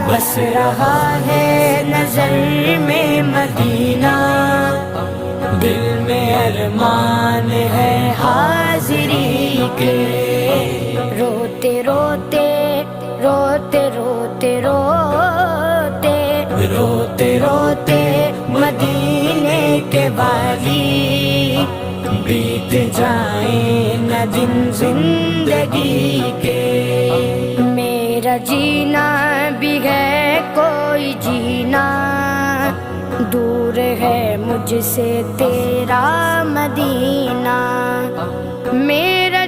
بس رہا ہے نظر میں مدینہ، دل میں ارمان ہے حاضری کے، روتے روتے روتے روتے روتے روتے روتے مدینے کے والی، بیت جائیں نہ دن زندگی کے، میرا جینا بھی ہے کوئی جینا، دور ہے مجھ سے تیرا مدینہ، میرا